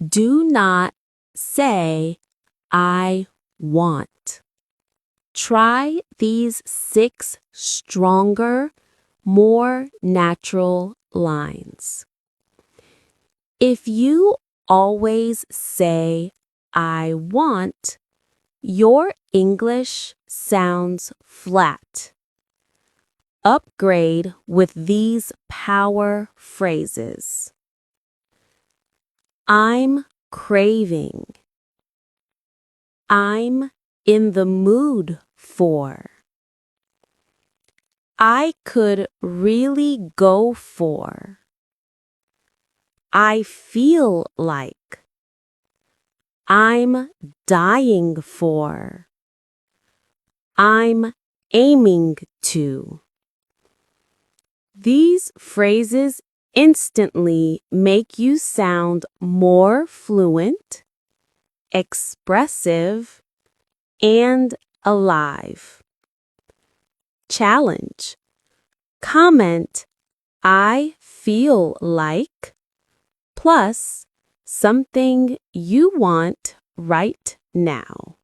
Do not say, I want. Try these 6 stronger, more natural lines. If you always say, I want, your English sounds flat. Upgrade with these power phrases. I'm craving. I'm in the mood for. I could really go for. I feel like. I'm dying for. I'm aiming to. These phrases instantly make you sound more fluent, expressive, and alive. Challenge. Comment, I feel like, plus something you want right now.